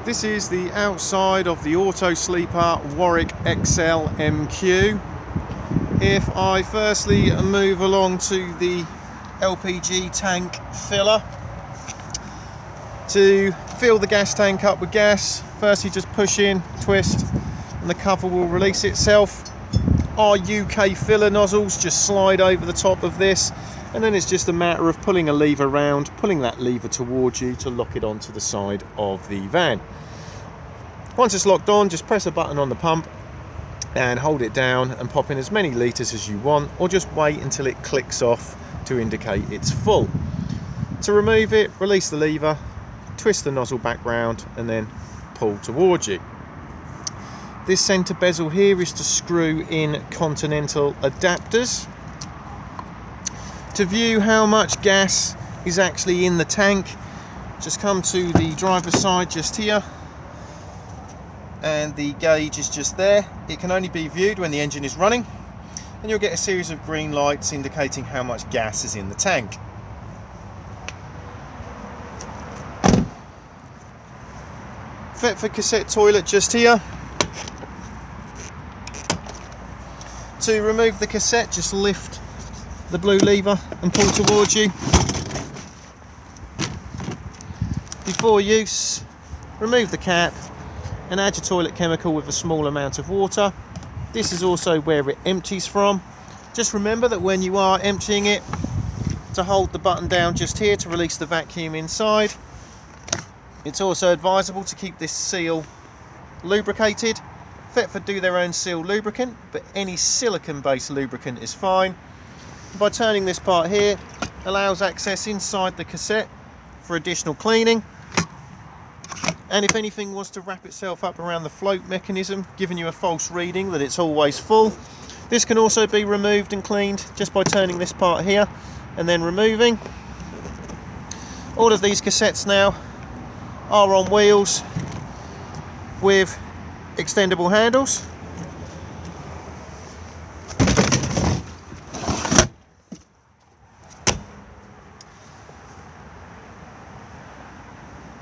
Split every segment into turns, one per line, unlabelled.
This is the outside of the Auto-Sleeper Warwick XL MQ. If I firstly move along to the Lpg Tank Filler, to fill the gas tank up with gas, firstly just push in, twist, and the cover will release itself. Our UK filler nozzles just slide over the top of this, and then it's just a matter of pulling a lever around, pulling that lever towards you to lock it onto the side of the van. Once it's locked on, just press a button on the pump and hold it down and pop in as many litres as you want, or just wait until it clicks off to indicate it's full. To remove it, release the lever, twist the nozzle back round and then pull towards you. This centre bezel here is to screw in continental adapters. To view how much gas is actually in the tank, just come to the driver's side just here, and the gauge is just there. It can only be viewed when the engine is running, and you'll get a series of green lights indicating how much gas is in the tank. Thetford cassette toilet just here. To remove the cassette, just lift the blue lever and pull towards you. Before use, remove the cap and add your toilet chemical with a small amount of water. This is also where it empties from. Just remember that when you are emptying it, to hold the button down just here to release the vacuum inside. It's also advisable to keep this seal lubricated. Thetford do their own seal lubricant, but any silicone based lubricant is fine. By turning this part here, allows access inside the cassette for additional cleaning, and if anything was to wrap itself up around the float mechanism, giving you a false reading that it's always full, this can also be removed and cleaned just by turning this part here and then removing. All of these cassettes now are on wheels with extendable handles.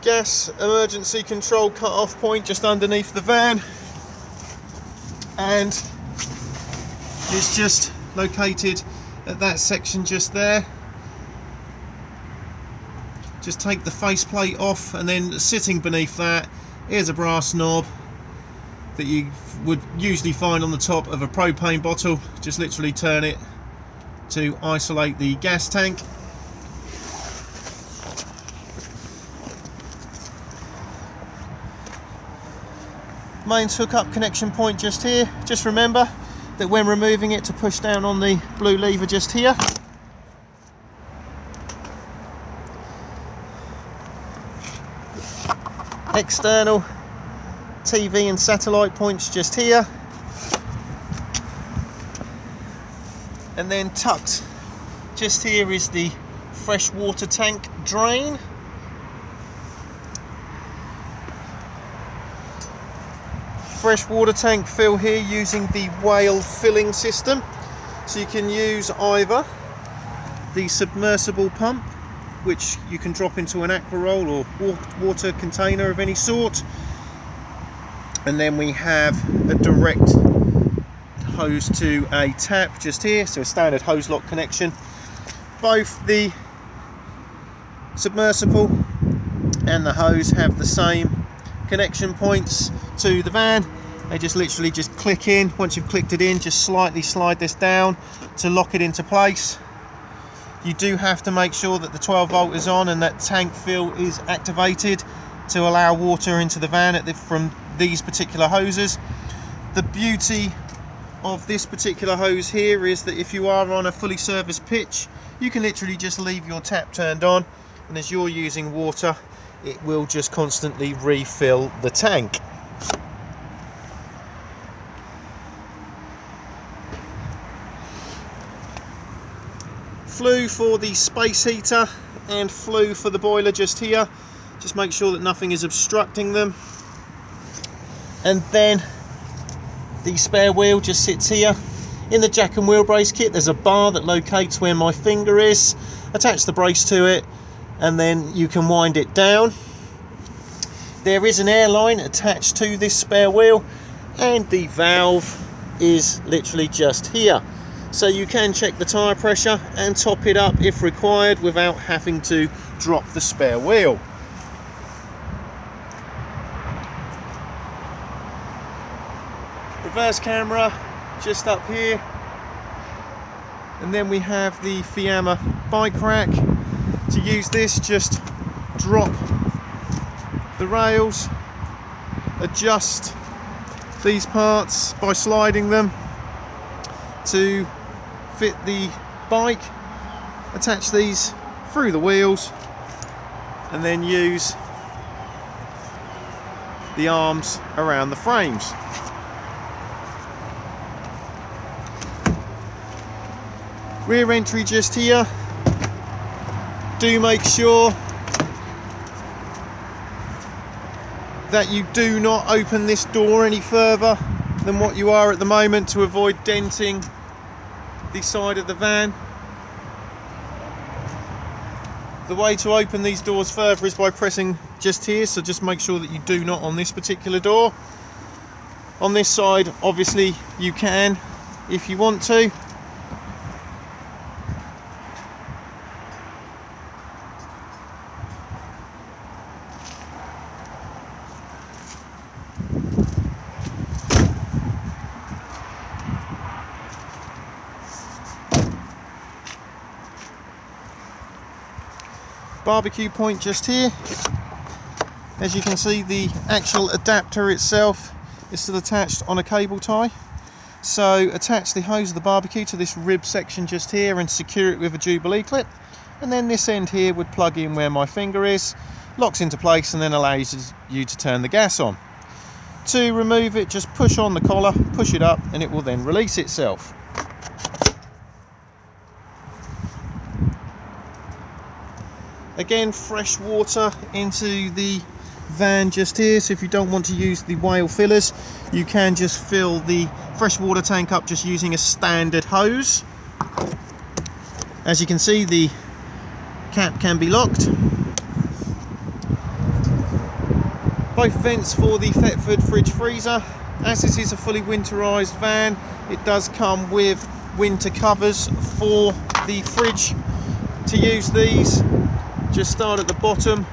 Gas emergency control cut-off point just underneath the van, and it's just located at that section just there. Just take the faceplate off, and then sitting beneath that, here's a brass knob that you would usually find on the top of a propane bottle. Just literally turn it to isolate the gas tank. Mains hookup connection point just here. Just remember that when removing it, to push down on the blue lever just here. External TV and satellite points just here, and then tucked just here is the fresh water tank drain. Fresh water tank fill here using the whale filling system, so you can use either the submersible pump, which you can drop into an aqua roll or water container of any sort, and then we have a direct hose to a tap just here, so a standard hose lock connection. Both the submersible and the hose have the same connection points to the van. They just literally just click in. Once you've clicked it in, just slightly slide this down to lock it into place. You do have to make sure that the 12 volt is on and that tank fill is activated to allow water into the van from these particular hoses. The beauty of this particular hose here is that if you are on a fully serviced pitch, you can literally just leave your tap turned on, and as you're using water, it will just constantly refill the tank. Flue for the space heater and flue for the boiler just here. Just make sure that nothing is obstructing them. And then the spare wheel just sits here. In the jack and wheel brace kit, there's a bar that locates where my finger is. Attach the brace to it, and then you can wind it down. there is an air line attached to this spare wheel, and the valve is literally just here. So you can check the tyre pressure and top it up if required without having to drop the spare wheel. Reverse camera just up here, and then we have the Fiamma bike rack. To use this, just drop the rails, adjust these parts by sliding them to fit the bike, attach these through the wheels, and then use the arms around the frames. Rear entry just here. Do make sure that you do not open this door any further than what you are at the moment to avoid denting the side of the van. The way to open these doors further is by pressing just here, so just make sure that you do not on this particular door. On this side, obviously you can if you want to. Barbecue point just here. As you can see, the actual adapter itself is still attached on a cable tie. So attach the hose of the barbecue to this rib section just here and secure it with a Jubilee clip, and then this end here would plug in where my finger is, locks into place, and then allows you to turn the gas on. To remove it, just push on the collar, push it up, and it will then release itself. Again, fresh water into the van just here, so if you don't want to use the whale fillers, you can just fill the fresh water tank up just using a standard hose. As you can see, the cap can be locked. Both vents for the Thetford fridge freezer. As this is a fully winterized van, it does come with winter covers for the fridge. To use these, just start at the bottom,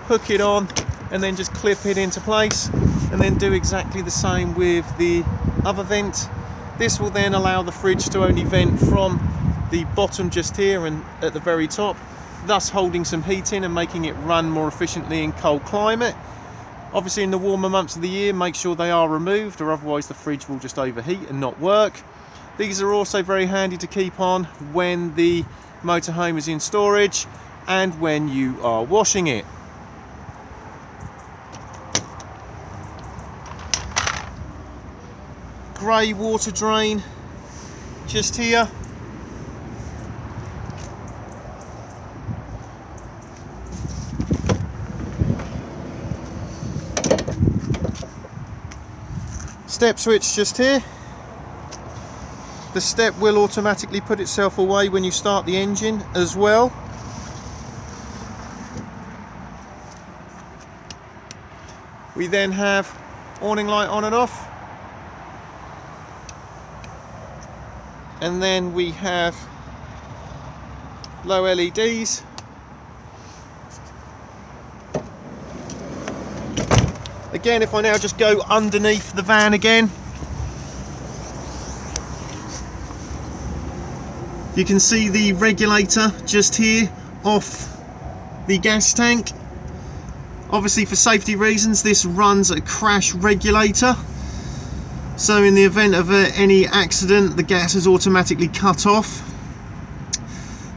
hook it on, and then just clip it into place, and then do exactly the same with the other vent. This will then allow the fridge to only vent from the bottom just here and at the very top, thus holding some heat in and making it run more efficiently in cold climate. Obviously in the warmer months of the year, make sure they are removed, or otherwise the fridge will just overheat and not work. These are also very handy to keep on when the motorhome is in storage and when you are washing it. Grey water drain just here. Step switch just here. The step will automatically put itself away when you start the engine as well. We then have awning light on and off. And then we have low LEDs. Again, if I now just go underneath the van again, you can see the regulator just here off the gas tank. Obviously for safety reasons, this runs a crash regulator. So in the event of any accident, the gas is automatically cut off.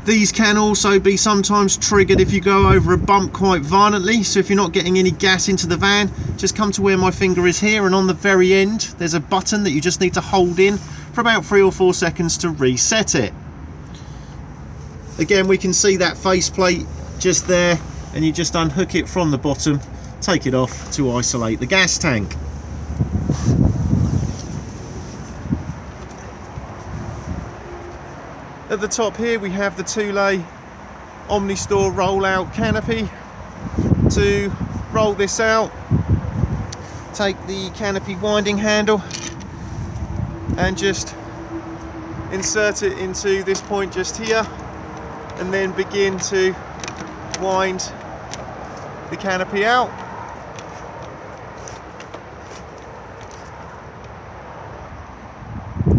These can also be sometimes triggered if you go over a bump quite violently. So if you're not getting any gas into the van, just come to where my finger is here, and on the very end there's a button that you just need to hold in for about 3 or 4 seconds to reset it. Again, we can see that faceplate just there, and you just unhook it from the bottom, take it off to isolate the gas tank. At the top here we have the two-lay OmniStore rollout canopy. To roll this out, take the Canopy winding handle and just insert it into this point just here, and then begin to wind the Canopy out.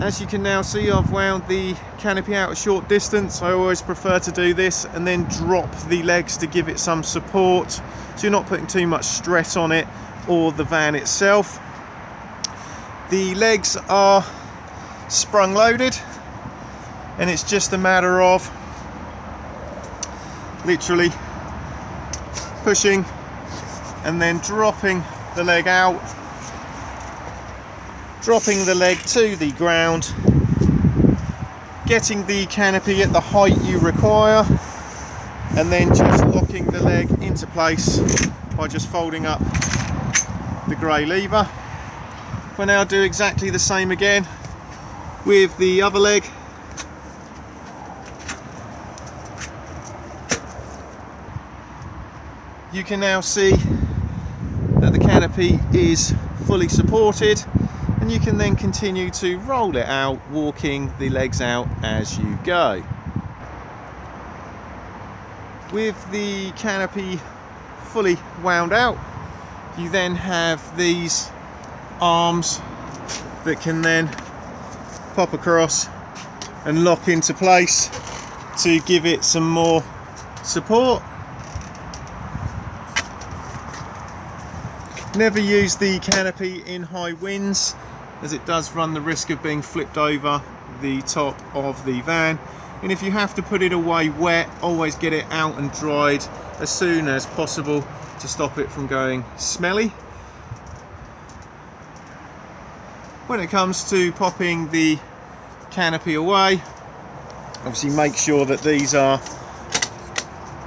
As you can now see, I've wound the Canopy out a short distance. I always prefer to do this and then drop the legs to give it some support, so you're not putting too much stress on it or the van itself. The legs are sprung loaded, and it's just a matter of literally pushing and then dropping the leg out, dropping the leg to the ground, getting the canopy at the height you require, and then just locking the leg into place by just folding up the grey lever. We'll now do exactly the same again with the other leg. You can now see that the canopy is fully supported, and you can then continue to roll it out, walking the legs out as you go. With the canopy fully wound out, you then have these arms that can then pop across and lock into place to give it some more support. Never use the canopy in high winds, as it does run the risk of being flipped over the top of the van. And if you have to put it away wet, always get it out and dried as soon as possible to stop it from going smelly. When it comes to popping the canopy away, obviously make sure that these are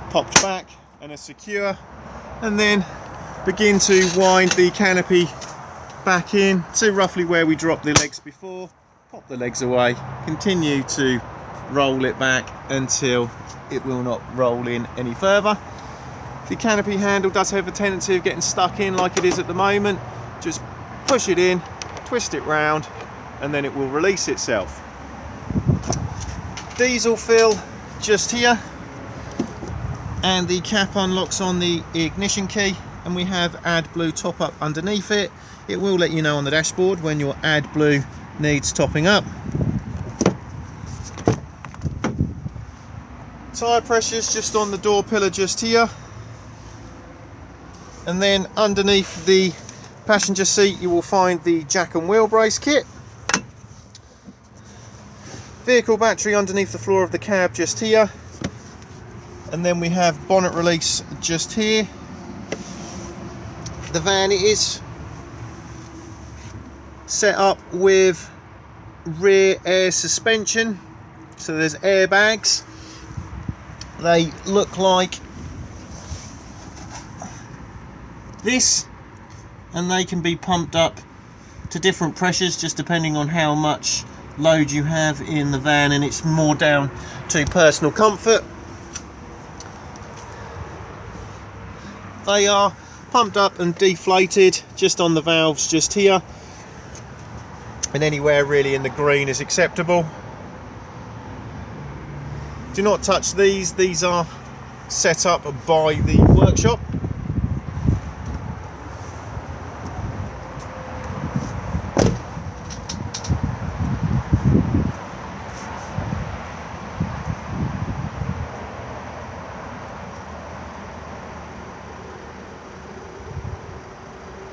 popped back and are secure, and then begin to wind the canopy back in to roughly where we dropped the legs before. Pop the legs away, continue to roll it back until it will not roll in any further. The canopy handle does have a tendency of getting stuck in like it is at the moment. Just push it in, twist it round, and then it will release itself. Diesel fill just here, and the cap unlocks on the ignition key, and we have AdBlue top up underneath it. It will let you know on the dashboard when your AdBlue needs topping up. Tyre pressures just on the door pillar just here, and then underneath the passenger seat you will find the jack and wheel brace kit. Vehicle battery underneath the floor of the cab just here, and then we have bonnet release just here. The van is set up with rear air suspension, so there's airbags. They look like this, and they can be pumped up to different pressures just depending on how much load you have in the van, and it's more down to personal comfort. They are pumped up and deflated just on the valves just here, and anywhere really in the green is acceptable. Do not touch these are set up by the workshop.